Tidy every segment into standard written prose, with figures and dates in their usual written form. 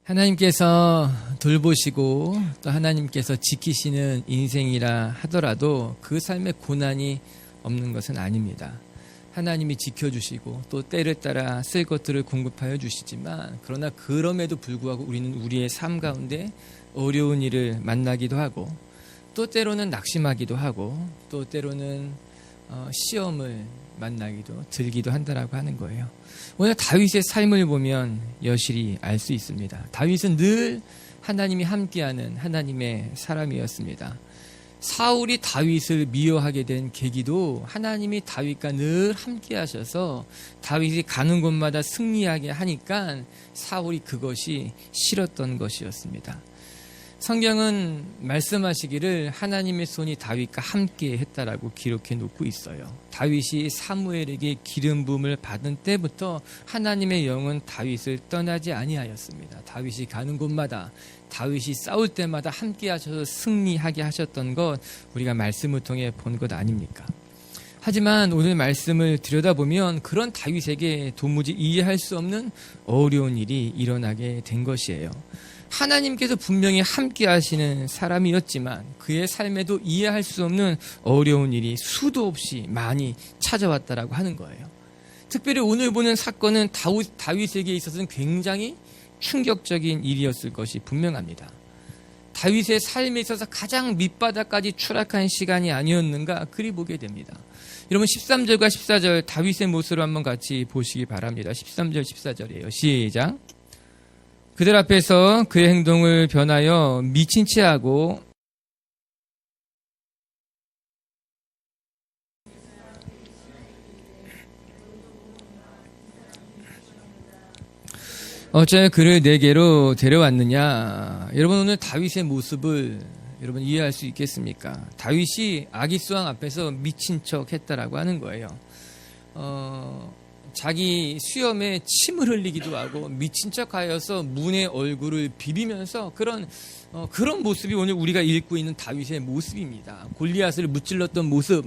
하나님께서 돌보시고 또 하나님께서 지키시는 인생이라 하더라도 그 삶에 고난이 없는 것은 아닙니다. 하나님이 지켜주시고 또 때를 따라 쓸 것들을 공급하여 주시지만, 그러나 그럼에도 불구하고 우리는 우리의 삶 가운데 어려운 일을 만나기도 하고 또 때로는 낙심하기도 하고 또 때로는 시험을 만나기도 들기도 한다라고 하는 거예요. 오늘 다윗의 삶을 보면 여실히 알 수 있습니다. 다윗은 늘 하나님이 함께하는 하나님의 사람이었습니다. 사울이 다윗을 미워하게 된 계기도 하나님이 다윗과 늘 함께하셔서 다윗이 가는 곳마다 승리하게 하니까 사울이 그것이 싫었던 것이었습니다. 성경은 말씀하시기를 하나님의 손이 다윗과 함께 했다라고 기록해 놓고 있어요. 다윗이 사무엘에게 기름 부음을 받은 때부터 하나님의 영은 다윗을 떠나지 아니하였습니다. 다윗이 가는 곳마다, 다윗이 싸울 때마다 함께 하셔서 승리하게 하셨던 것, 우리가 말씀을 통해 본 것 아닙니까? 하지만 오늘 말씀을 들여다보면 그런 다윗에게 도무지 이해할 수 없는 어려운 일이 일어나게 된 것이에요. 하나님께서 분명히 함께 하시는 사람이었지만 그의 삶에도 이해할 수 없는 어려운 일이 수도 없이 많이 찾아왔다라고 하는 거예요. 특별히 오늘 보는 사건은 다윗에게 있어서는 굉장히 충격적인 일이었을 것이 분명합니다. 다윗의 삶에 있어서 가장 밑바닥까지 추락한 시간이 아니었는가 그리 보게 됩니다. 여러분 13절과 14절 다윗의 모습을 한번 같이 보시기 바랍니다. 13절 14절이에요. 시작. 그들 앞에서 그의 행동을 변하여 미친 채 하고 어째 그를 내게로 데려왔느냐. 여러분 오늘 다윗의 모습을 여러분 이해할 수 있겠습니까? 다윗이 아기수왕 앞에서 미친 척 했다라고 하는 거예요. 자기 수염에 침을 흘리기도 하고 미친 척하여서 문의 얼굴을 비비면서 그런 모습이 오늘 우리가 읽고 있는 다윗의 모습입니다. 골리앗을 무찔렀던 모습,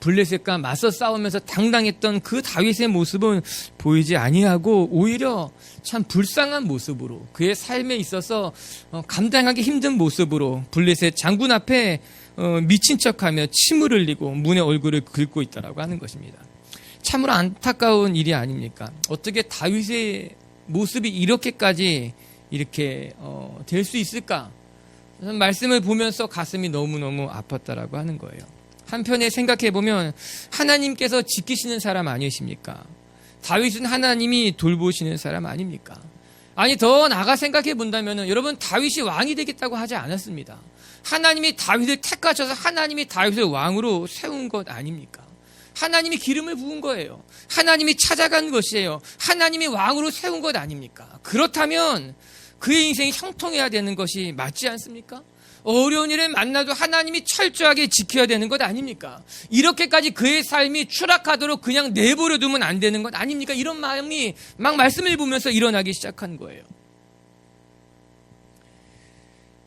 블레셋과 맞서 싸우면서 당당했던 그 다윗의 모습은 보이지 아니하고 오히려 참 불쌍한 모습으로, 그의 삶에 있어서 감당하기 힘든 모습으로 블레셋 장군 앞에 미친 척하며 침을 흘리고 문의 얼굴을 긁고 있다라고 하는 것입니다. 참으로 안타까운 일이 아닙니까? 어떻게 다윗의 모습이 이렇게까지 이렇게 될 수 있을까? 말씀을 보면서 가슴이 너무너무 아팠다라고 하는 거예요. 한편에 생각해보면 하나님께서 지키시는 사람 아니십니까? 다윗은 하나님이 돌보시는 사람 아닙니까? 아니 더 나아가 생각해 본다면 여러분 다윗이 왕이 되겠다고 하지 않았습니다. 하나님이 다윗을 택하셔서 하나님이 다윗을 왕으로 세운 것 아닙니까? 하나님이 기름을 부은 거예요. 하나님이 찾아간 것이에요. 하나님이 왕으로 세운 것 아닙니까? 그렇다면 그의 인생이 형통해야 되는 것이 맞지 않습니까? 어려운 일을 만나도 하나님이 철저하게 지켜야 되는 것 아닙니까? 이렇게까지 그의 삶이 추락하도록 그냥 내버려 두면 안 되는 것 아닙니까? 이런 마음이 막 말씀을 보면서 일어나기 시작한 거예요.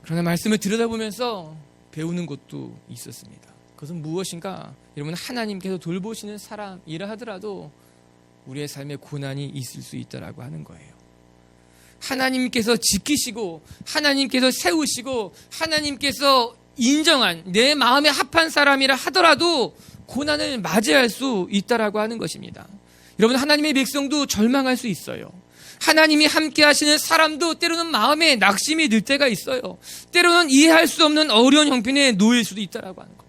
그러나 말씀을 들여다보면서 배우는 것도 있었습니다. 그것은 무엇인가? 여러분 하나님께서 돌보시는 사람이라 하더라도 우리의 삶에 고난이 있을 수 있다라고 하는 거예요. 하나님께서 지키시고 하나님께서 세우시고 하나님께서 인정한 내 마음에 합한 사람이라 하더라도 고난을 맞이할 수 있다라고 하는 것입니다. 여러분 하나님의 백성도 절망할 수 있어요. 하나님이 함께 하시는 사람도 때로는 마음에 낙심이 들 때가 있어요. 때로는 이해할 수 없는 어려운 형편에 놓일 수도 있다라고 하는 겁니다.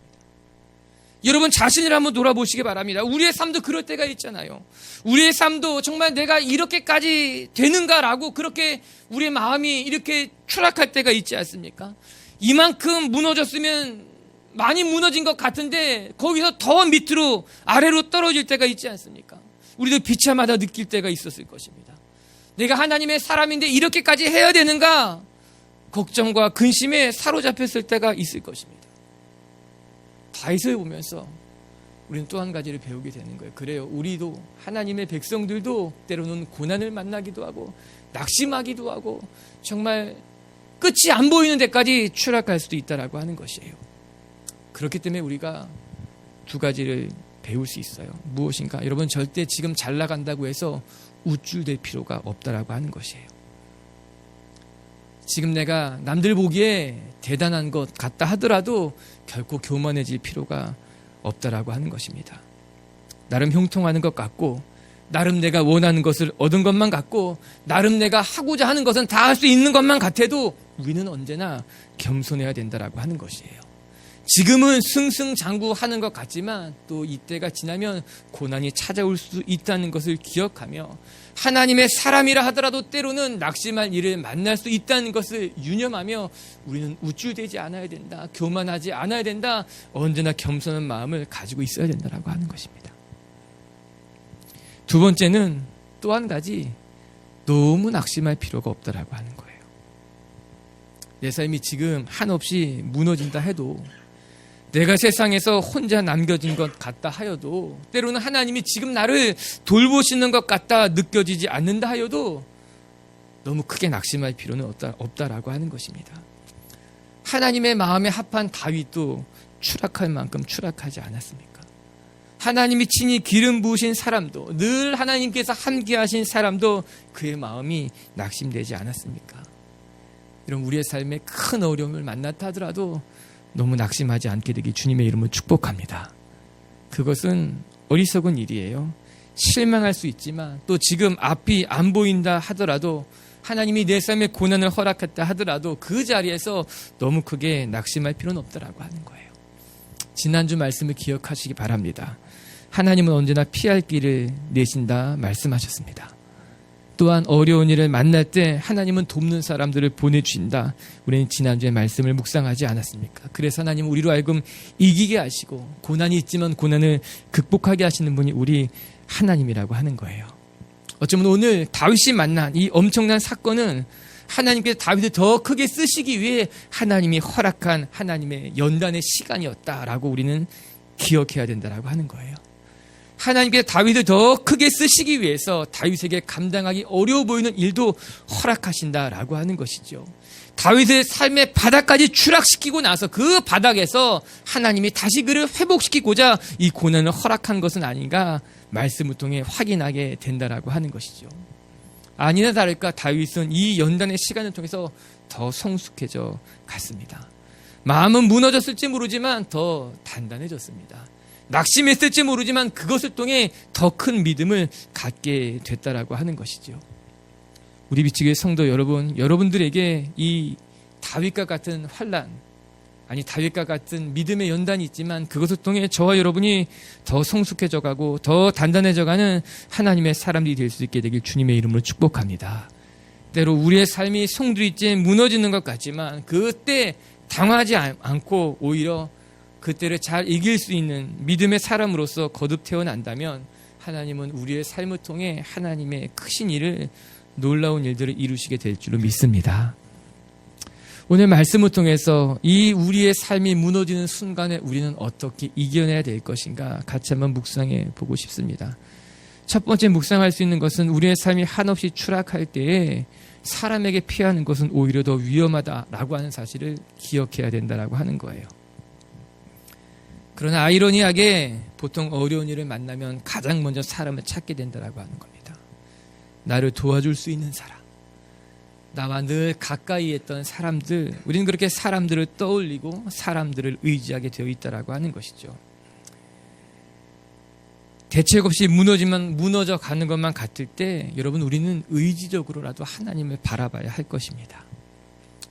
여러분 자신을 한번 돌아보시기 바랍니다. 우리의 삶도 그럴 때가 있잖아요. 우리의 삶도 정말 내가 이렇게까지 되는가라고 그렇게 우리의 마음이 이렇게 추락할 때가 있지 않습니까? 이만큼 무너졌으면 많이 무너진 것 같은데 거기서 더 밑으로 아래로 떨어질 때가 있지 않습니까? 우리도 비참하다 느낄 때가 있었을 것입니다. 내가 하나님의 사람인데 이렇게까지 해야 되는가? 걱정과 근심에 사로잡혔을 때가 있을 것입니다. 다윗을 보면서 우리는 또 한 가지를 배우게 되는 거예요. 그래요. 우리도 하나님의 백성들도 때로는 고난을 만나기도 하고 낙심하기도 하고 정말 끝이 안 보이는 데까지 추락할 수도 있다라고 하는 것이에요. 그렇기 때문에 우리가 두 가지를 배울 수 있어요. 무엇인가? 여러분 절대 지금 잘 나간다고 해서 우쭐댈 필요가 없다라고 하는 것이에요. 지금 내가 남들 보기에 대단한 것 같다 하더라도 결코 교만해질 필요가 없다라고 하는 것입니다. 나름 형통하는 것 같고, 나름 내가 원하는 것을 얻은 것만 같고, 나름 내가 하고자 하는 것은 다 할 수 있는 것만 같아도 우리는 언제나 겸손해야 된다라고 하는 것이에요. 지금은 승승장구하는 것 같지만 또 이때가 지나면 고난이 찾아올 수 있다는 것을 기억하며, 하나님의 사람이라 하더라도 때로는 낙심할 일을 만날 수 있다는 것을 유념하며 우리는 우쭐대지 않아야 된다, 교만하지 않아야 된다, 언제나 겸손한 마음을 가지고 있어야 된다라고 하는 것입니다. 두 번째는 또 한 가지, 너무 낙심할 필요가 없다라고 하는 거예요. 내 삶이 지금 한없이 무너진다 해도, 내가 세상에서 혼자 남겨진 것 같다 하여도, 때로는 하나님이 지금 나를 돌보시는 것 같다 느껴지지 않는다 하여도 너무 크게 낙심할 필요는 없다라고 하는 것입니다. 하나님의 마음에 합한 다윗도 추락할 만큼 추락하지 않았습니까? 하나님이 친히 기름 부으신 사람도, 늘 하나님께서 함께 하신 사람도 그의 마음이 낙심되지 않았습니까? 이런 우리의 삶에 큰 어려움을 만났다 하더라도 너무 낙심하지 않게 되기 주님의 이름으로 축복합니다. 그것은 어리석은 일이에요. 실망할 수 있지만, 또 지금 앞이 안 보인다 하더라도, 하나님이 내 삶에 고난을 허락했다 하더라도 그 자리에서 너무 크게 낙심할 필요는 없다라고 하는 거예요. 지난주 말씀을 기억하시기 바랍니다. 하나님은 언제나 피할 길을 내신다 말씀하셨습니다. 또한 어려운 일을 만날 때 하나님은 돕는 사람들을 보내주신다. 우리는 지난주에 말씀을 묵상하지 않았습니까? 그래서 하나님은 우리로 하여금 이기게 하시고, 고난이 있지만 고난을 극복하게 하시는 분이 우리 하나님이라고 하는 거예요. 어쩌면 오늘 다윗이 만난 이 엄청난 사건은 하나님께서 다윗을 더 크게 쓰시기 위해 하나님이 허락한 하나님의 연단의 시간이었다라고 우리는 기억해야 된다라고 하는 거예요. 하나님께서 다윗을 더 크게 쓰시기 위해서 다윗에게 감당하기 어려워 보이는 일도 허락하신다라고 하는 것이죠. 다윗의 삶의 바닥까지 추락시키고 나서 그 바닥에서 하나님이 다시 그를 회복시키고자 이 고난을 허락한 것은 아닌가 말씀을 통해 확인하게 된다라고 하는 것이죠. 아니나 다를까 다윗은 이 연단의 시간을 통해서 더 성숙해져 갔습니다. 마음은 무너졌을지 모르지만 더 단단해졌습니다. 낙심했을지 모르지만 그것을 통해 더 큰 믿음을 갖게 됐다라고 하는 것이죠. 우리 비치교회 성도 여러분, 여러분들에게 이 다윗과 같은 환난, 아니 다윗과 같은 믿음의 연단이 있지만 그것을 통해 저와 여러분이 더 성숙해져 가고 더 단단해져 가는 하나님의 사람들이 될 수 있게 되길 주님의 이름으로 축복합니다. 때로 우리의 삶이 송두리째 무너지는 것 같지만 그때 당하지 않고 오히려 그때를 잘 이길 수 있는 믿음의 사람으로서 거듭 태어난다면 하나님은 우리의 삶을 통해 하나님의 크신 일을, 놀라운 일들을 이루시게 될 줄로 믿습니다. 오늘 말씀을 통해서 이 우리의 삶이 무너지는 순간에 우리는 어떻게 이겨내야 될 것인가 같이 한번 묵상해 보고 싶습니다. 첫 번째 묵상할 수 있는 것은 우리의 삶이 한없이 추락할 때에 사람에게 피하는 것은 오히려 더 위험하다라고 하는 사실을 기억해야 된다라고 하는 거예요. 그러나 아이러니하게 보통 어려운 일을 만나면 가장 먼저 사람을 찾게 된다라고 하는 겁니다. 나를 도와줄 수 있는 사람, 나와 늘 가까이 했던 사람들, 우리는 그렇게 사람들을 떠올리고 사람들을 의지하게 되어 있다라고 하는 것이죠. 대책 없이 무너져 가는 것만 같을 때 여러분 우리는 의지적으로라도 하나님을 바라봐야 할 것입니다.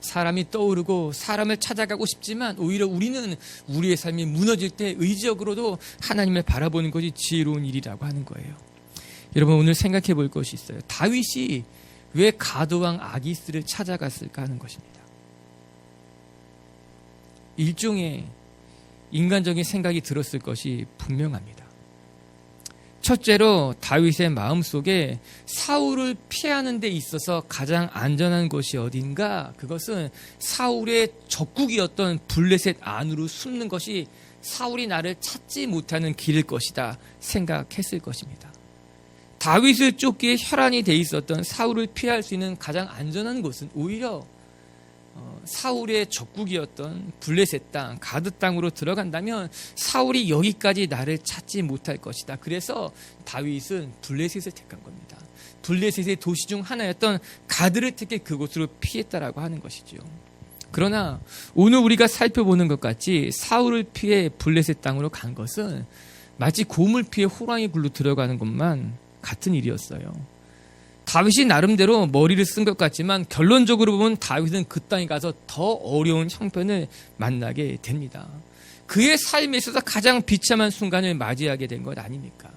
사람이 떠오르고 사람을 찾아가고 싶지만 오히려 우리는 우리의 삶이 무너질 때 의지적으로도 하나님을 바라보는 것이 지혜로운 일이라고 하는 거예요. 여러분 오늘 생각해 볼 것이 있어요. 다윗이 왜 가드왕 아기스를 찾아갔을까 하는 것입니다. 일종의 인간적인 생각이 들었을 것이 분명합니다. 첫째로 다윗의 마음속에 사울을 피하는 데 있어서 가장 안전한 곳이 어딘가, 그것은 사울의 적국이었던 블레셋 안으로 숨는 것이 사울이 나를 찾지 못하는 길일 것이다 생각했을 것입니다. 다윗을 쫓기에 혈안이 돼 있었던 사울을 피할 수 있는 가장 안전한 곳은 오히려 사울의 적국이었던 블레셋 땅, 가드 땅으로 들어간다면 사울이 여기까지 나를 찾지 못할 것이다. 그래서 다윗은 블레셋을 택한 겁니다. 블레셋의 도시 중 하나였던 가드를 택해 그곳으로 피했다라고 하는 것이죠. 그러나 오늘 우리가 살펴보는 것 같이 사울을 피해 블레셋 땅으로 간 것은 마치 곰을 피해 호랑이 굴로 들어가는 것만 같은 일이었어요. 다윗이 나름대로 머리를 쓴 것 같지만 결론적으로 보면 다윗은 그 땅에 가서 더 어려운 형편을 만나게 됩니다. 그의 삶에 있어서 가장 비참한 순간을 맞이하게 된 것 아닙니까?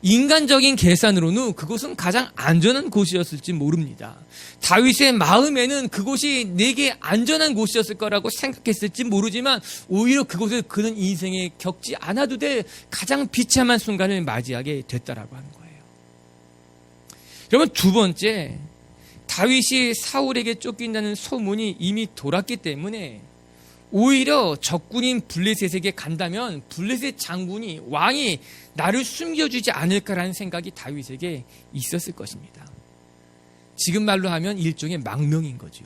인간적인 계산으로는 그곳은 가장 안전한 곳이었을지 모릅니다. 다윗의 마음에는 그곳이 내게 안전한 곳이었을 거라고 생각했을지 모르지만 오히려 그곳을 그는 인생에 겪지 않아도 될 가장 비참한 순간을 맞이하게 됐다라고 하는 거예요. 여러분, 두 번째, 다윗이 사울에게 쫓긴다는 소문이 이미 돌았기 때문에 오히려 적군인 블레셋에게 간다면 블레셋 장군이, 왕이 나를 숨겨주지 않을까라는 생각이 다윗에게 있었을 것입니다. 지금 말로 하면 일종의 망명인 거죠.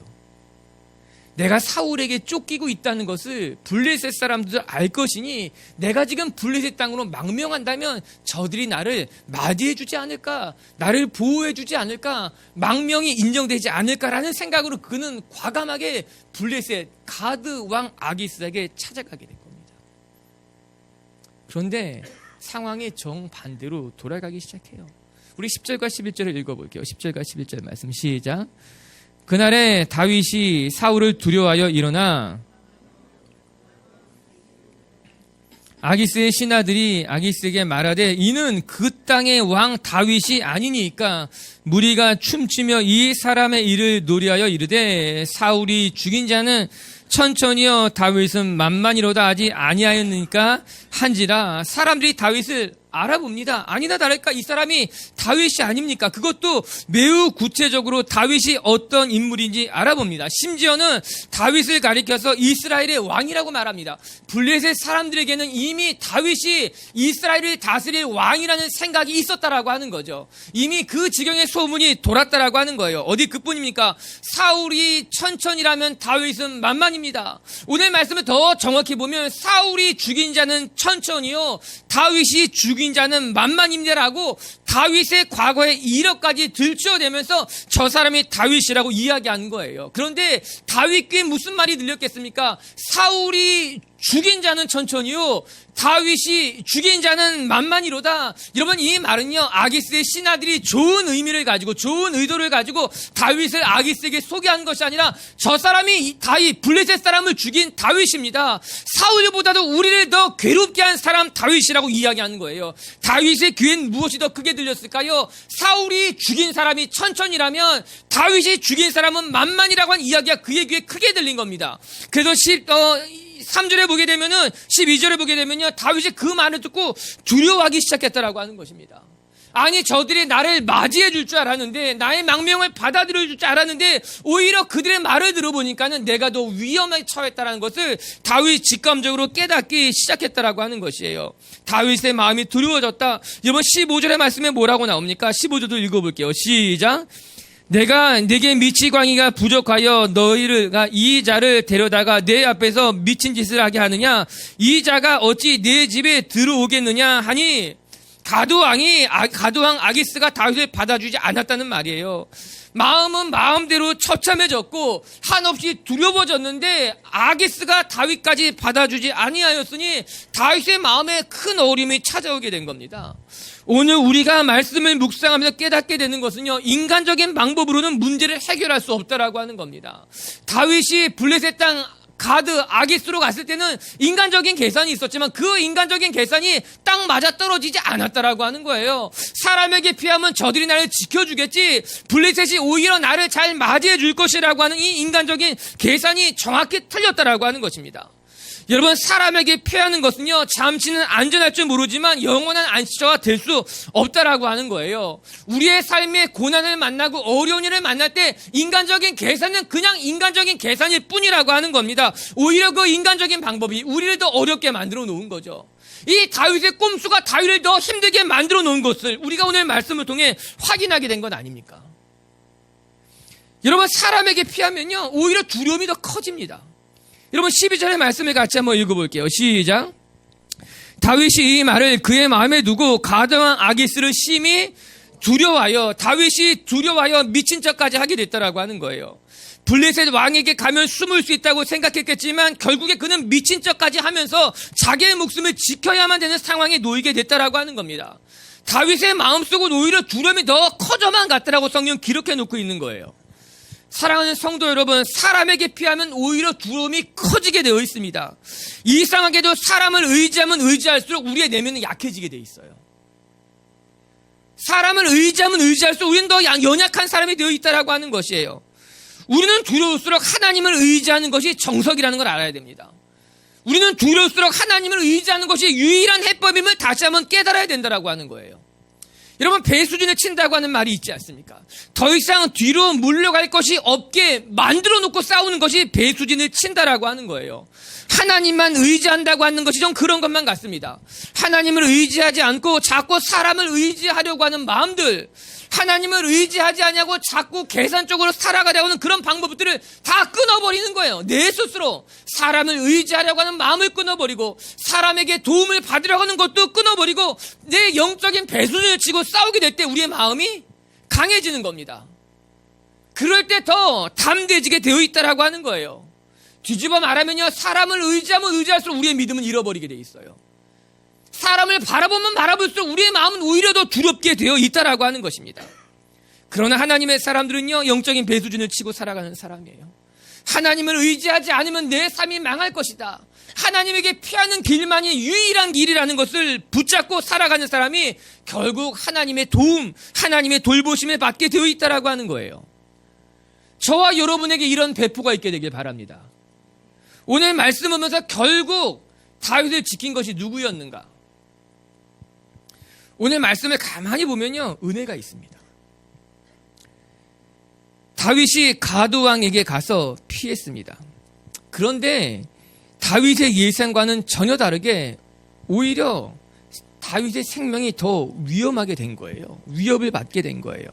내가 사울에게 쫓기고 있다는 것을 블레셋 사람들 알 것이니 내가 지금 블레셋 땅으로 망명한다면 저들이 나를 맞이해 주지 않을까, 나를 보호해 주지 않을까, 망명이 인정되지 않을까라는 생각으로 그는 과감하게 블레셋 가드 왕 아기스에게 찾아가게 된 겁니다. 그런데 상황이 정반대로 돌아가기 시작해요. 우리 10절과 11절을 읽어볼게요. 10절과 11절 말씀 시작. 그날에 다윗이 사울을 두려워하여 일어나 아기스의 신하들이 아기스에게 말하되 이는 그 땅의 왕 다윗이 아니니까 무리가 춤추며 이 사람의 일을 노리하여 이르되 사울이 죽인 자는 천천히여 다윗은 만만이로다 하지 아니하였느니까 한지라. 사람들이 다윗을 알아봅니다. 아니나 다를까 이 사람이 다윗이 아닙니까? 그것도 매우 구체적으로 다윗이 어떤 인물인지 알아봅니다. 심지어는 다윗을 가리켜서 이스라엘의 왕이라고 말합니다. 블레셋 사람들에게는 이미 다윗이 이스라엘을 다스릴 왕이라는 생각이 있었다라고 하는 거죠. 이미 그 지경의 소문이 돌았다라고 하는 거예요. 어디 그뿐입니까? 사울이 천천이라면 다윗은 만만입니다. 오늘 말씀을 더 정확히 보면 사울이 죽인 자는 천천이요 다윗이 죽인 자는 만만입니다라고 다윗의 과거의 이력까지 들추어내면서 저 사람이 다윗이라고 이야기한 거예요. 그런데 다윗 귀에 무슨 말이 들렸겠습니까? 사울이 죽인 자는 천천히요 다윗이 죽인 자는 만만이로다. 여러분, 이 말은요 아기스의 신하들이 좋은 의미를 가지고 좋은 의도를 가지고 다윗을 아기스에게 소개한 것이 아니라 저 사람이 다윗 블레셋 사람을 죽인 다윗입니다. 사울보다도 우리를 더 괴롭게 한 사람 다윗이라고 이야기하는 거예요. 다윗의 귀엔 무엇이 더 크게 들렸을까요? 사울이 죽인 사람이 천천이라면 다윗이 죽인 사람은 만만이라고 한 이야기가 그의 귀에 크게 들린 겁니다. 그래서 3절에 보게 되면은 12절에 보게 되면요 다윗이 그 말을 듣고 두려워하기 시작했다라고 하는 것입니다. 아니 저들이 나를 맞이해 줄 줄 알았는데 나의 망명을 받아들여 줄 줄 알았는데 오히려 그들의 말을 들어보니까는 내가 더 위험에 처했다라는 것을 다윗 직감적으로 깨닫기 시작했다라고 하는 것이에요. 다윗의 마음이 두려워졌다. 여러분 15절의 말씀에 뭐라고 나옵니까? 15절도 읽어볼게요. 시작. 내가 내게 미치광이가 부족하여 너희가 이 자를 데려다가 내 앞에서 미친 짓을 하게 하느냐? 이 자가 어찌 내 집에 들어오겠느냐 하니 가두왕 아기스가 다윗을 받아주지 않았다는 말이에요. 마음은 마음대로 처참해졌고 한없이 두려워졌는데 아기스가 다윗까지 받아주지 아니하였으니 다윗의 마음에 큰 어려움이 찾아오게 된 겁니다. 오늘 우리가 말씀을 묵상하면서 깨닫게 되는 것은요 인간적인 방법으로는 문제를 해결할 수 없다라고 하는 겁니다. 다윗이 블레셋 땅 가드 아기스로 갔을 때는 인간적인 계산이 있었지만 그 인간적인 계산이 딱 맞아 떨어지지 않았다라고 하는 거예요. 사람에게 피하면 저들이 나를 지켜주겠지, 블레셋이 오히려 나를 잘 맞이해 줄 것이라고 하는 이 인간적인 계산이 정확히 틀렸다라고 하는 것입니다. 여러분, 사람에게 피하는 것은요 잠시는 안전할 줄 모르지만 영원한 안식처가 될 수 없다라고 하는 거예요. 우리의 삶에 고난을 만나고 어려운 일을 만날 때 인간적인 계산은 그냥 인간적인 계산일 뿐이라고 하는 겁니다. 오히려 그 인간적인 방법이 우리를 더 어렵게 만들어 놓은 거죠. 이 다윗의 꼼수가 다윗을 더 힘들게 만들어 놓은 것을 우리가 오늘 말씀을 통해 확인하게 된 건 아닙니까? 여러분, 사람에게 피하면요 오히려 두려움이 더 커집니다. 여러분, 12절의 말씀을 같이 한번 읽어볼게요. 시작. 다윗이 이 말을 그의 마음에 두고 가드왕 아기스를 심히 두려워하여, 다윗이 두려워하여 미친 척까지 하게 됐다라고 하는 거예요. 블레셋 왕에게 가면 숨을 수 있다고 생각했겠지만 결국에 그는 미친 척까지 하면서 자기의 목숨을 지켜야만 되는 상황에 놓이게 됐다라고 하는 겁니다. 다윗의 마음속은 오히려 두려움이 더 커져만 갔다라고 성경 기록해 놓고 있는 거예요. 사랑하는 성도 여러분, 사람에게 피하면 오히려 두려움이 커지게 되어 있습니다. 이상하게도 사람을 의지하면 의지할수록 우리의 내면은 약해지게 되어 있어요. 사람을 의지하면 의지할수록 우리는 더 연약한 사람이 되어 있다라고 하는 것이에요. 우리는 두려울수록 하나님을 의지하는 것이 정석이라는 걸 알아야 됩니다. 우리는 두려울수록 하나님을 의지하는 것이 유일한 해법임을 다시 한번 깨달아야 된다라고 하는 거예요. 여러분, 배수진을 친다고 하는 말이 있지 않습니까? 더 이상 뒤로 물러갈 것이 없게 만들어 놓고 싸우는 것이 배수진을 친다라고 하는 거예요. 하나님만 의지한다고 하는 것이 좀 그런 것만 같습니다. 하나님을 의지하지 않고 자꾸 사람을 의지하려고 하는 마음들, 하나님을 의지하지 않냐고 자꾸 계산적으로 살아가려고 하는 그런 방법들을 다 끊어버리는 거예요. 내 스스로 사람을 의지하려고 하는 마음을 끊어버리고, 사람에게 도움을 받으려고 하는 것도 끊어버리고, 내 영적인 배수진을 치고 싸우게 될 때 우리의 마음이 강해지는 겁니다. 그럴 때 더 담대해지게 되어 있다라고 하는 거예요. 뒤집어 말하면요, 사람을 의지하면 의지할수록 우리의 믿음은 잃어버리게 돼 있어요. 사람을 바라보면 바라볼수록 우리의 마음은 오히려 더 두렵게 되어 있다라고 하는 것입니다. 그러나 하나님의 사람들은요, 영적인 배수진을 치고 살아가는 사람이에요. 하나님을 의지하지 않으면 내 삶이 망할 것이다, 하나님에게 피하는 길만이 유일한 길이라는 것을 붙잡고 살아가는 사람이 결국 하나님의 도움, 하나님의 돌보심을 받게 되어 있다라고 하는 거예요. 저와 여러분에게 이런 배포가 있게 되길 바랍니다. 오늘 말씀 보면서 결국 다윗을 지킨 것이 누구였는가? 오늘 말씀을 가만히 보면요, 은혜가 있습니다. 다윗이 가드왕에게 가서 피했습니다. 그런데 다윗의 예상과는 전혀 다르게 오히려 다윗의 생명이 더 위험하게 된 거예요. 위협을 받게 된 거예요.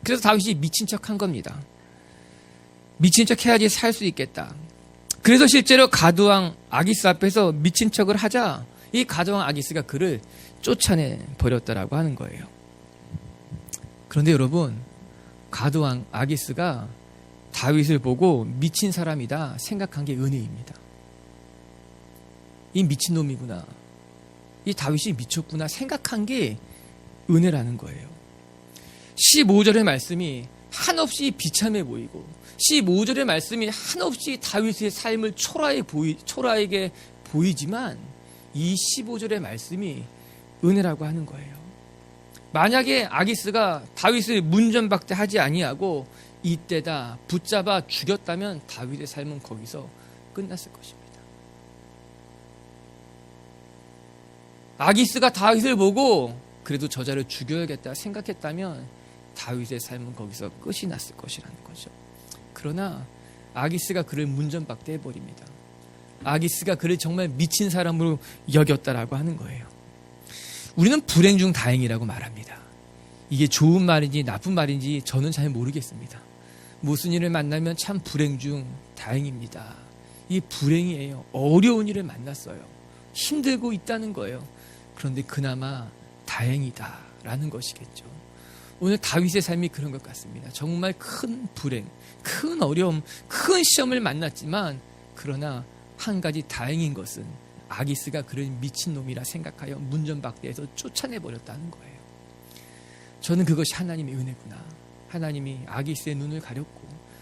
그래서 다윗이 미친 척한 겁니다. 미친 척 해야지 살 수 있겠다. 그래서 실제로 가드왕 아기스 앞에서 미친 척을 하자 이 가드왕 아기스가 그를 쫓아내 버렸다라고 하는 거예요. 그런데 여러분, 가드왕 아기스가 다윗을 보고 미친 사람이다 생각한 게 은혜입니다. 이 미친놈이구나, 이 다윗이 미쳤구나 생각한 게 은혜라는 거예요. 15절의 말씀이 한없이 비참해 보이고 15절의 말씀이 한없이 다윗의 삶을 초라하게 보이지만 이 15절의 말씀이 은혜라고 하는 거예요. 만약에 아기스가 다윗을 문전박대하지 아니하고 이때다 붙잡아 죽였다면 다윗의 삶은 거기서 끝났을 것입니다. 아기스가 다윗을 보고 그래도 저자를 죽여야겠다 생각했다면 다윗의 삶은 거기서 끝이 났을 것이라는 거죠. 그러나 아기스가 그를 문전박대해버립니다. 아기스가 그를 정말 미친 사람으로 여겼다라고 하는 거예요. 우리는 불행 중 다행이라고 말합니다. 이게 좋은 말인지 나쁜 말인지 저는 잘 모르겠습니다. 무슨 일을 만나면 참 불행 중 다행입니다. 이게 불행이에요. 어려운 일을 만났어요. 힘들고 있다는 거예요. 그런데 그나마 다행이다라는 것이겠죠. 오늘 다윗의 삶이 그런 것 같습니다. 정말 큰 불행, 큰 어려움, 큰 시험을 만났지만 그러나 한 가지 다행인 것은 아기스가 그를 미친놈이라 생각하여 문전박대해서 쫓아내버렸다는 거예요. 저는 그것이 하나님의 은혜구나. 하나님이 아기스의 눈을 가렸고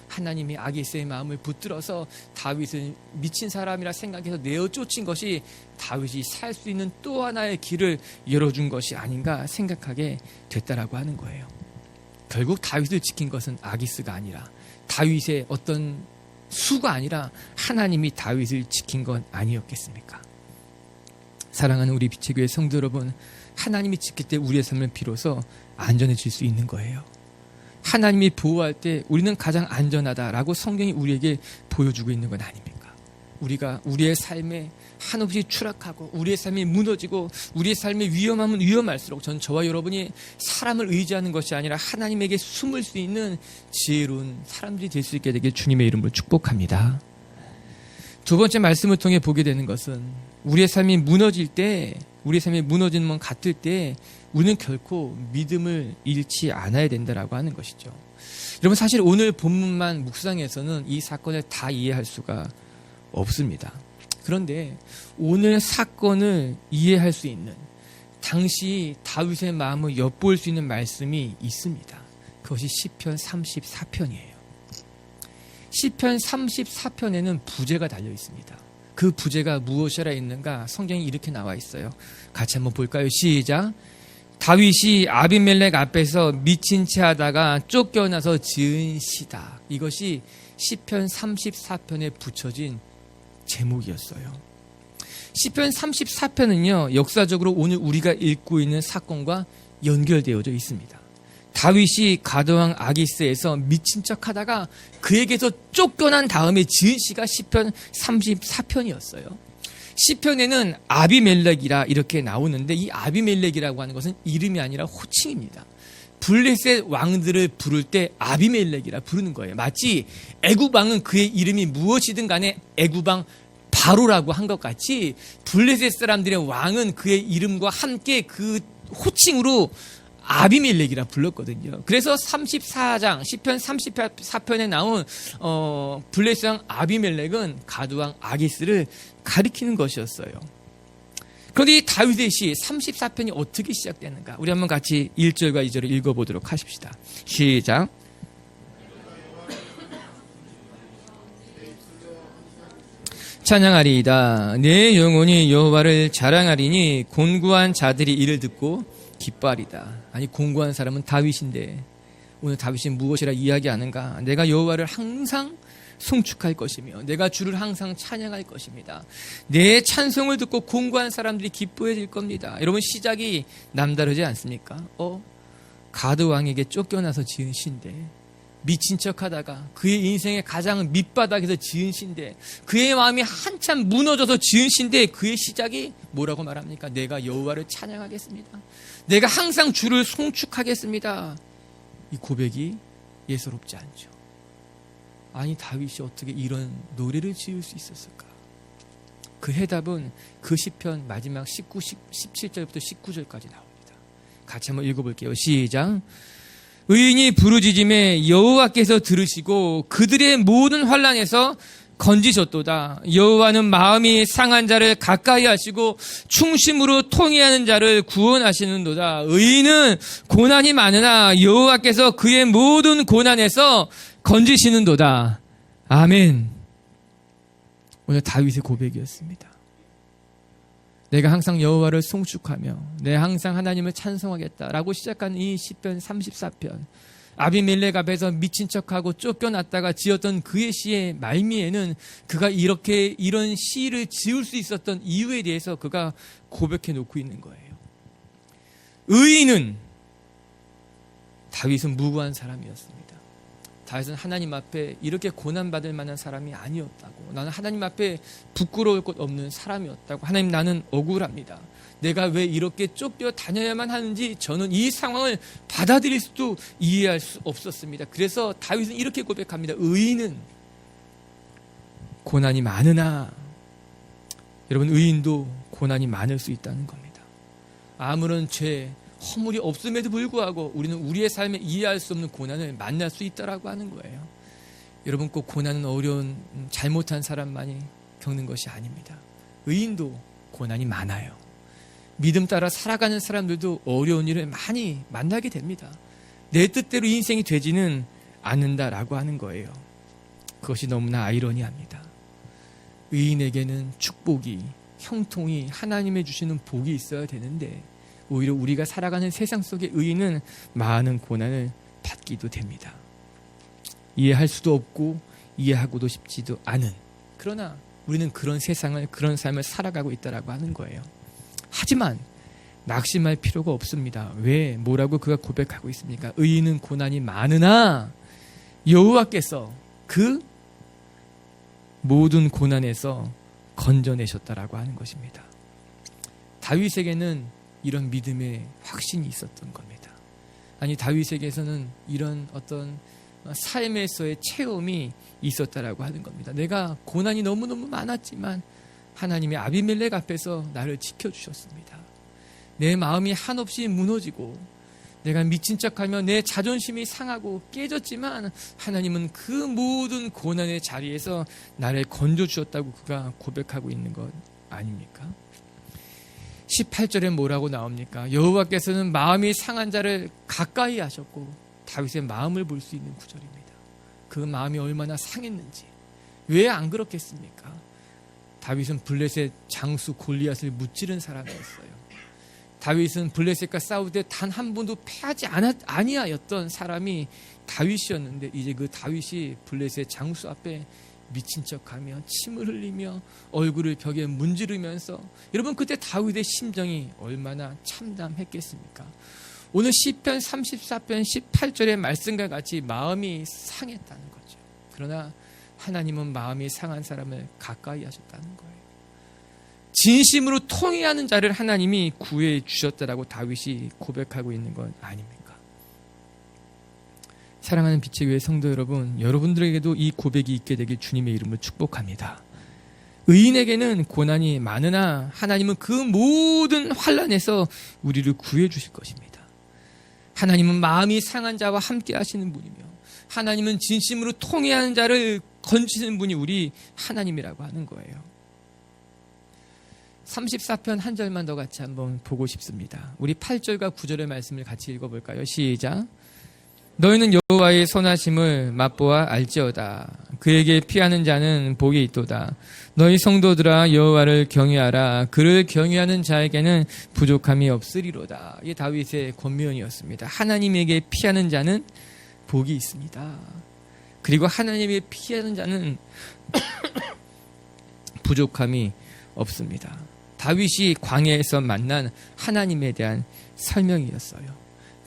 하나님이 아기스의 마음을 붙들어서 다윗을 미친 사람이라 생각해서 내어 쫓은 것이 다윗이 살 수 있는 또 하나의 길을 열어준 것이 아닌가 생각하게 됐다라고 하는 거예요. 결국 다윗을 지킨 것은 아기스가 아니라 다윗의 어떤 수가 아니라 하나님이 다윗을 지킨 건 아니었겠습니까? 사랑하는 우리 빛의 교회 성도 여러분, 하나님이 지킬 때 우리의 삶은 비로소 안전해질 수 있는 거예요. 하나님이 보호할 때 우리는 가장 안전하다라고 성경이 우리에게 보여주고 있는 건 아닙니까? 우리가 우리의 삶에 한없이 추락하고 우리의 삶이 무너지고 우리의 삶의 위험하면 위험할수록 전 저와 여러분이 사람을 의지하는 것이 아니라 하나님에게 숨을 수 있는 지혜로운 사람들이 될 수 있게 되길 주님의 이름으로 축복합니다. 두 번째 말씀을 통해 보게 되는 것은 우리의 삶이 무너질 때, 우리의 삶이 무너지는 것 같을 때 우리는 결코 믿음을 잃지 않아야 된다라고 하는 것이죠. 여러분, 사실 오늘 본문만 묵상해서는 이 사건을 다 이해할 수가 없습니다. 그런데 오늘 사건을 이해할 수 있는, 당시 다윗의 마음을 엿볼 수 있는 말씀이 있습니다. 그것이 시편 34편이에요. 시편 34편에는 부제가 달려 있습니다. 그 부제가 무엇이라 있는가? 성경이 이렇게 나와 있어요. 같이 한번 볼까요? 시작. 다윗이 아비멜렉 앞에서 미친 채 하다가 쫓겨나서 지은 시다. 이것이 시편 34편에 붙여진 제목이었어요. 시편 34편은요, 역사적으로 오늘 우리가 읽고 있는 사건과 연결되어져 있습니다. 다윗이 가드왕 아기스에서 미친 척하다가 그에게서 쫓겨난 다음에 지은 시가 시편 34편이었어요. 시편에는 아비멜렉이라 이렇게 나오는데, 이 아비멜렉이라고 하는 것은 이름이 아니라 호칭입니다. 블레셋 왕들을 부를 때 아비멜렉이라 부르는 거예요. 마치 애굽 왕은 그의 이름이 무엇이든 간에 애굽 왕 바로라고 한 것 같이 블레셋 사람들의 왕은 그의 이름과 함께 그 호칭으로 아비멜렉이라 불렀거든요. 그래서 34장 시편 34편에 나온 블레셋 왕 아비멜렉은 가드왕 아기스를 가리키는 것이었어요. 그런데 이 다윗의 시 34편이 어떻게 시작되는가? 우리 한번 같이 1절과 2절을 읽어보도록 하십시다. 시작. 찬양하리이다. 내 영혼이 여호와를 자랑하리니 곤고한 자들이 이를 듣고 기뻐하리다. 아니, 곤고한 사람은 다윗인데 오늘 다윗이 무엇이라 이야기하는가? 내가 여호와를 항상 송축할 것이며 내가 주를 항상 찬양할 것입니다. 내 찬송을 듣고 곤고한 사람들이 기뻐해질 겁니다. 여러분, 시작이 남다르지 않습니까? 가드 왕에게 쫓겨나서 지은 시인데, 미친 척하다가 그의 인생의 가장 밑바닥에서 지은 시인데, 그의 마음이 한참 무너져서 지은 시인데, 그의 시작이 뭐라고 말합니까? 내가 여호와를 찬양하겠습니다. 내가 항상 주를 송축하겠습니다. 이 고백이 예사롭지 않죠. 아니, 다윗이 어떻게 이런 노래를 지을 수 있었을까? 그 해답은 그 시편 마지막 17절부터 19절까지 나옵니다. 같이 한번 읽어볼게요. 시작. 의인이 부르짖음에 여호와께서 들으시고 그들의 모든 환난에서 건지셨도다. 여호와는 마음이 상한 자를 가까이 하시고 충심으로 통회하는 자를 구원하시는도다. 의인은 고난이 많으나 여호와께서 그의 모든 고난에서 건지시는도다. 아멘. 오늘 다윗의 고백이었습니다. 내가 항상 여호와를 송축하며 내가 항상 하나님을 찬송하겠다라고 시작한 이 시편 34편. 아비멜렉 앞에서 미친 척하고 쫓겨났다가 지었던 그의 시의 말미에는 그가 이런 시를 지을 수 있었던 이유에 대해서 그가 고백해 놓고 있는 거예요. 의인은, 다윗은 무고한 사람이었습니다. 다윗은 하나님 앞에 이렇게 고난받을 만한 사람이 아니었다고, 나는 하나님 앞에 부끄러울 것 없는 사람이었다고, 하나님 나는 억울합니다. 내가 왜 이렇게 쫓겨 다녀야만 하는지 저는 이 상황을 받아들일 수도 이해할 수 없었습니다. 그래서 다윗은 이렇게 고백합니다. 의인은 고난이 많으나, 여러분, 의인도 고난이 많을 수 있다는 겁니다. 아무런 죄, 허물이 없음에도 불구하고 우리는 우리의 삶에 이해할 수 없는 고난을 만날 수 있다라고 하는 거예요. 여러분, 꼭 고난은 어려운 잘못한 사람만이 겪는 것이 아닙니다. 의인도 고난이 많아요. 믿음 따라 살아가는 사람들도 어려운 일을 많이 만나게 됩니다. 내 뜻대로 인생이 되지는 않는다라고 하는 거예요. 그것이 너무나 아이러니합니다. 의인에게는 축복이, 형통이, 하나님의 주시는 복이 있어야 되는데 오히려 우리가 살아가는 세상 속의 의인은 많은 고난을 받기도 됩니다. 이해할 수도 없고 이해하고도 싶지도 않은, 그러나 우리는 그런 세상을, 그런 삶을 살아가고 있다라고 하는 거예요. 하지만 낙심할 필요가 없습니다. 왜? 뭐라고 그가 고백하고 있습니까? 의인은 고난이 많으나 여호와께서 그 모든 고난에서 건져내셨다라고 하는 것입니다. 다윗에게는 이런 믿음의 확신이 있었던 겁니다. 아니, 다윗에게서는 이런 어떤 삶에서의 체험이 있었다라고 하는 겁니다. 내가 고난이 너무너무 많았지만 하나님이 아비멜렉 앞에서 나를 지켜주셨습니다. 내 마음이 한없이 무너지고 내가 미친 척하며 내 자존심이 상하고 깨졌지만 하나님은 그 모든 고난의 자리에서 나를 건져주셨다고 그가 고백하고 있는 것 아닙니까? 18절에 뭐라고 나옵니까? 여호와께서는 마음이 상한 자를 가까이 하셨고, 다윗의 마음을 볼 수 있는 구절입니다. 그 마음이 얼마나 상했는지. 왜 안 그렇겠습니까? 다윗은 블레셋 장수 골리앗을 무찌른 사람이었어요. 다윗은 블레셋과 싸울 때 단 한 번도 패하지 아니하였던 사람이 다윗이었는데, 이제 그 다윗이 블레셋 장수 앞에 미친 척하며 침을 흘리며 얼굴을 벽에 문지르면서, 여러분 그때 다윗의 심정이 얼마나 참담했겠습니까? 오늘 시편 34편 18절의 말씀과 같이 마음이 상했다는 거죠. 그러나 하나님은 마음이 상한 사람을 가까이 하셨다는 거예요. 진심으로 통회하는 자를 하나님이 구해 주셨다라고 다윗이 고백하고 있는 건 아닙니까? 사랑하는 빛의 교회 성도 여러분, 여러분들에게도 이 고백이 있게 되길 주님의 이름으로 축복합니다. 의인에게는 고난이 많으나 하나님은 그 모든 환난에서 우리를 구해 주실 것입니다. 하나님은 마음이 상한 자와 함께 하시는 분이며, 하나님은 진심으로 통회하는 자를 건지는 분이 우리 하나님이라고 하는 거예요. 34편 한 절만 더 같이 한번 보고 싶습니다. 우리 8절과 9절의 말씀을 같이 읽어볼까요? 시작. 너희는 여호와의 선하심을 맛보아 알지어다. 그에게 피하는 자는 복이 있도다. 너희 성도들아 여호와를 경외하라. 그를 경외하는 자에게는 부족함이 없으리로다. 이게 다윗의 권면이었습니다. 하나님에게 피하는 자는 복이 있습니다. 그리고 하나님에게 피하는 자는 부족함이 없습니다. 다윗이 광야에서 만난 하나님에 대한 설명이었어요.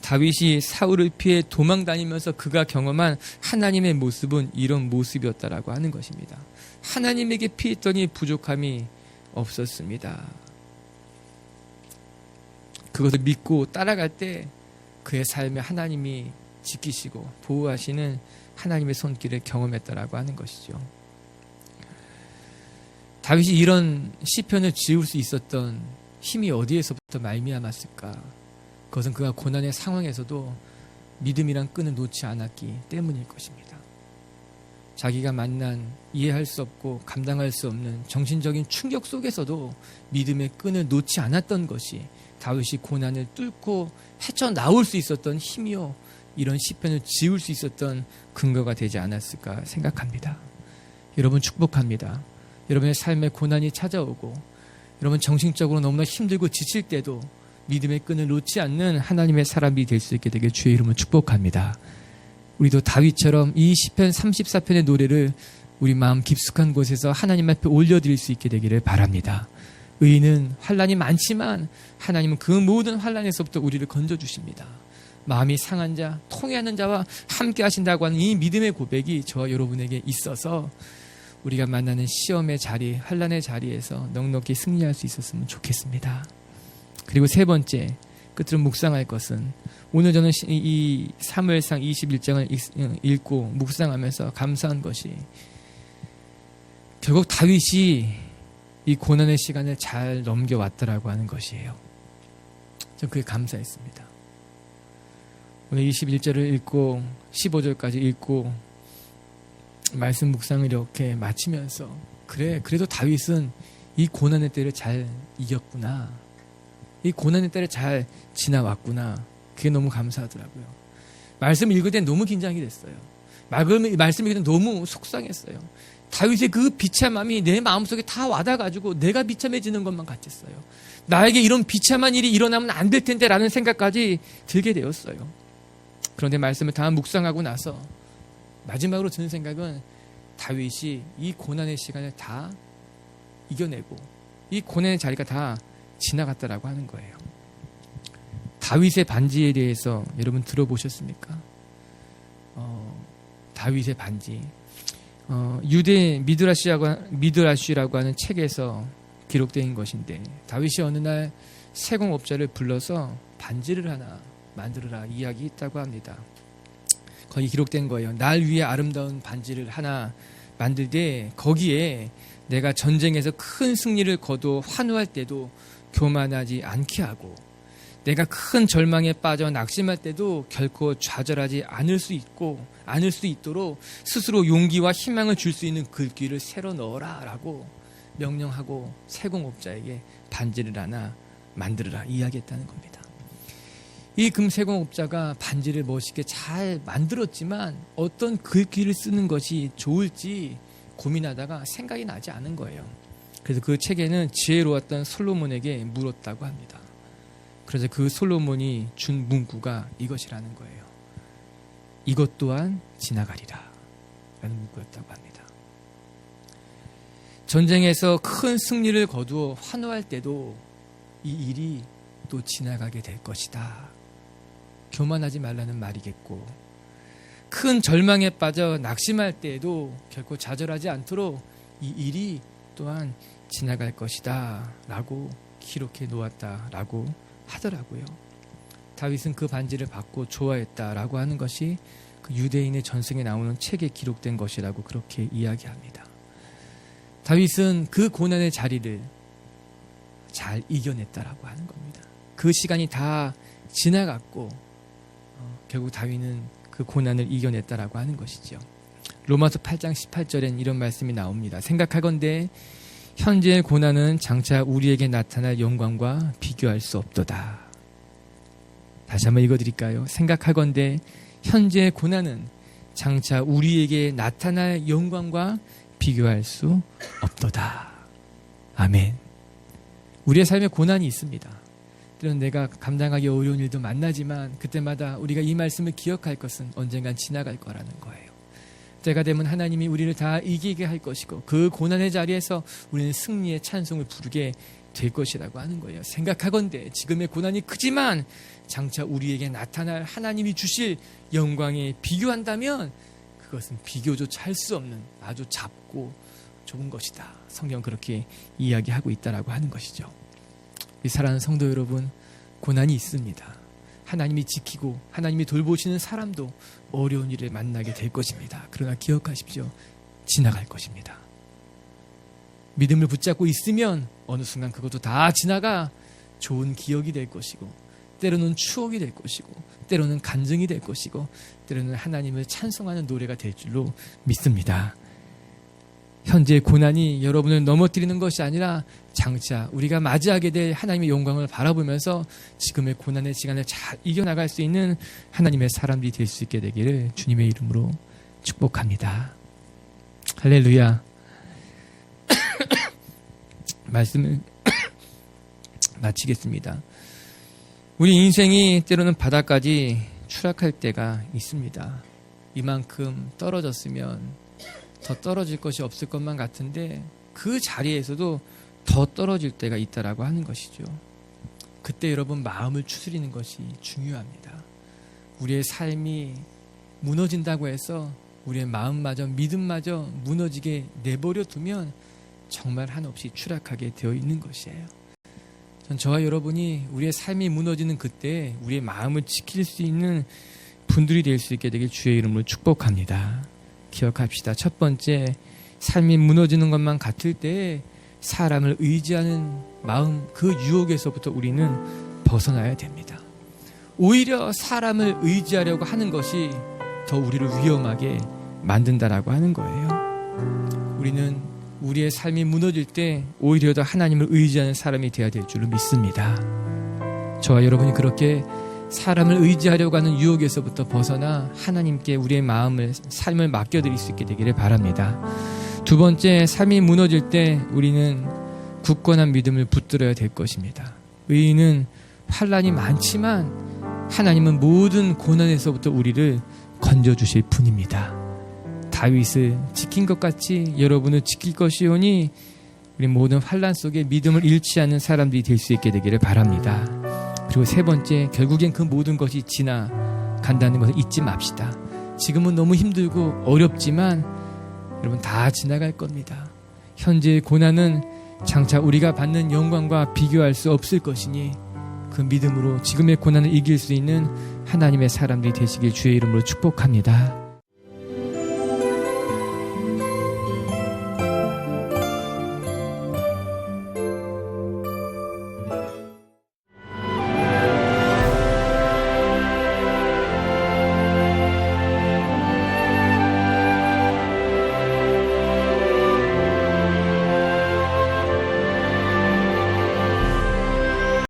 다윗이 사울을 피해 도망다니면서 그가 경험한 하나님의 모습은 이런 모습이었다라고 하는 것입니다. 하나님에게 피했더니 부족함이 없었습니다. 그것을 믿고 따라갈 때 그의 삶에 하나님이 지키시고 보호하시는 하나님의 손길을 경험했다라고 하는 것이죠. 다윗이 이런 시편을 지을 수 있었던 힘이 어디에서부터 말미암았을까? 그것은 그가 고난의 상황에서도 믿음이란 끈을 놓지 않았기 때문일 것입니다. 자기가 만난 이해할 수 없고 감당할 수 없는 정신적인 충격 속에서도 믿음의 끈을 놓지 않았던 것이 다윗이 고난을 뚫고 헤쳐나올 수 있었던 힘이요, 이런 시편을 지을 수 있었던 근거가 되지 않았을까 생각합니다. 여러분 축복합니다. 여러분의 삶에 고난이 찾아오고 여러분 정신적으로 너무나 힘들고 지칠 때도 믿음의 끈을 놓지 않는 하나님의 사람이 될 수 있게 되길 주의 이름으로 축복합니다. 우리도 다윗처럼 이 시편 34편의 노래를 우리 마음 깊숙한 곳에서 하나님 앞에 올려드릴 수 있게 되기를 바랍니다. 의인은 환난이 많지만 하나님은 그 모든 환난에서부터 우리를 건져주십니다. 마음이 상한 자, 통회하는 자와 함께 하신다고 하는 이 믿음의 고백이 저와 여러분에게 있어서 우리가 만나는 시험의 자리, 환난의 자리에서 넉넉히 승리할 수 있었으면 좋겠습니다. 그리고 세 번째, 끝으로 묵상할 것은, 오늘 저는 이 사무엘상 21장을 읽고 묵상하면서 감사한 것이, 결국 다윗이 이 고난의 시간을 잘 넘겨왔더라고 하는 것이에요. 저는 그게 감사했습니다. 오늘 21절을 읽고 15절까지 읽고 말씀 묵상을 이렇게 마치면서, 그래도 다윗은 이 고난의 때를 잘 이겼구나, 이 고난의 때를 잘 지나왔구나, 그게 너무 감사하더라고요. 말씀 읽을 때 너무 긴장이 됐어요. 말씀 읽을 때 너무 속상했어요. 다윗의 그 비참함이 내 마음속에 다 와닿아가지고 내가 비참해지는 것만 같았어요. 나에게 이런 비참한 일이 일어나면 안 될 텐데 라는 생각까지 들게 되었어요. 그런데 말씀을 다 묵상하고 나서 마지막으로 드는 생각은, 다윗이 이 고난의 시간을 다 이겨내고 이 고난의 자리가 다 지나갔다라고 하는 거예요. 다윗의 반지에 대해서 여러분 들어보셨습니까? 다윗의 반지. 유대 미드라시라고 하는 책에서 기록된 것인데, 다윗이 어느 날 세공업자를 불러서 반지를 하나 만들어라 이야기 있다고 합니다. 거기 기록된 거예요. 날 위해 아름다운 반지를 하나 만들되 거기에 내가 전쟁에서 큰 승리를 거두어 환호할 때도 교만하지 않게 하고, 내가 큰 절망에 빠져 낙심할 때도 결코 좌절하지 않을 수 있도록 스스로 용기와 희망을 줄 수 있는 글귀를 새로 넣어라 라고 명령하고 세공업자에게 반지를 하나 만들어라 이야기했다는 겁니다. 이 금세공업자가 반지를 멋있게 잘 만들었지만 어떤 글귀를 쓰는 것이 좋을지 고민하다가 생각이 나지 않은 거예요. 그래서 그 책에는 지혜로웠던 솔로몬에게 물었다고 합니다. 그래서 그 솔로몬이 준 문구가 이것이라는 거예요. 이것 또한 지나가리라 라는 문구였다고 합니다. 전쟁에서 큰 승리를 거두어 환호할 때도 이 일이 또 지나가게 될 것이다. 교만하지 말라는 말이겠고, 큰 절망에 빠져 낙심할 때에도 결코 좌절하지 않도록 이 일이 또한 지나갈 것이다 라고 기록해 놓았다라고 하더라고요. 다윗은 그 반지를 받고 좋아했다라고 하는 것이 그 유대인의 전승에 나오는 책에 기록된 것이라고 그렇게 이야기합니다. 다윗은 그 고난의 자리를 잘 이겨냈다라고 하는 겁니다. 그 시간이 다 지나갔고 결국 다윗은 그 고난을 이겨냈다라고 하는 것이죠. 로마서 8장 18절엔 이런 말씀이 나옵니다. 생각하건대 현재의 고난은 장차 우리에게 나타날 영광과 비교할 수 없도다. 다시 한번 읽어드릴까요? 생각하건대 현재의 고난은 장차 우리에게 나타날 영광과 비교할 수 없도다. 아멘. 우리의 삶에 고난이 있습니다. 때로는 내가 감당하기 어려운 일도 만나지만 그때마다 우리가 이 말씀을 기억할 것은 언젠간 지나갈 거라는 거예요. 때가 되면 하나님이 우리를 다 이기게 할 것이고 그 고난의 자리에서 우리는 승리의 찬송을 부르게 될 것이라고 하는 거예요. 생각하건대 지금의 고난이 크지만 장차 우리에게 나타날 하나님이 주실 영광에 비교한다면 그것은 비교조차 할 수 없는 아주 작고 좁은 것이다. 성경 그렇게 이야기하고 있다라고 하는 것이죠. 이 사랑하는 성도 여러분, 고난이 있습니다. 하나님이 지키고 하나님이 돌보시는 사람도 어려운 일을 만나게 될 것입니다. 그러나 기억하십시오. 지나갈 것입니다. 믿음을 붙잡고 있으면 어느 순간 그것도 다 지나가 좋은 기억이 될 것이고, 때로는 추억이 될 것이고, 때로는 간증이 될 것이고, 때로는 하나님을 찬송하는 노래가 될 줄로 믿습니다. 현재의 고난이 여러분을 넘어뜨리는 것이 아니라 장차 우리가 맞이하게 될 하나님의 영광을 바라보면서 지금의 고난의 시간을 잘 이겨나갈 수 있는 하나님의 사람들이 될 수 있게 되기를 주님의 이름으로 축복합니다. 할렐루야. 말씀을 마치겠습니다. 우리 인생이 때로는 바닥까지 추락할 때가 있습니다. 이만큼 떨어졌으면 더 떨어질 것이 없을 것만 같은데 그 자리에서도 더 떨어질 때가 있다라고 하는 것이죠. 그때 여러분 마음을 추스리는 것이 중요합니다. 우리의 삶이 무너진다고 해서 우리의 마음마저 믿음마저 무너지게 내버려 두면 정말 한없이 추락하게 되어 있는 것이에요. 전 저와 여러분이 우리의 삶이 무너지는 그때 우리의 마음을 지킬 수 있는 분들이 될 수 있게 되길 주의 이름으로 축복합니다. 기억합시다. 첫 번째, 삶이 무너지는 것만 같을 때 사람을 의지하는 마음, 그 유혹에서부터 우리는 벗어나야 됩니다. 오히려 사람을 의지하려고 하는 것이 더 우리를 위험하게 만든다라고 하는 거예요. 우리는 우리의 삶이 무너질 때 오히려 더 하나님을 의지하는 사람이 되어야 될 줄로 믿습니다. 저와 여러분이 그렇게 사람을 의지하려고 하는 유혹에서부터 벗어나 하나님께 우리의 마음을, 삶을 맡겨드릴 수 있게 되기를 바랍니다. 두 번째, 삶이 무너질 때 우리는 굳건한 믿음을 붙들어야 될 것입니다. 의인은 환난이 많지만 하나님은 모든 고난에서부터 우리를 건져주실 분입니다. 다윗을 지킨 것 같이 여러분을 지킬 것이오니 우리 모든 환난 속에 믿음을 잃지 않는 사람들이 될 수 있게 되기를 바랍니다. 그리고 세 번째, 결국엔 그 모든 것이 지나간다는 것을 잊지 맙시다. 지금은 너무 힘들고 어렵지만 여러분 다 지나갈 겁니다. 현재의 고난은 장차 우리가 받는 영광과 비교할 수 없을 것이니 그 믿음으로 지금의 고난을 이길 수 있는 하나님의 사람들이 되시길 주의 이름으로 축복합니다.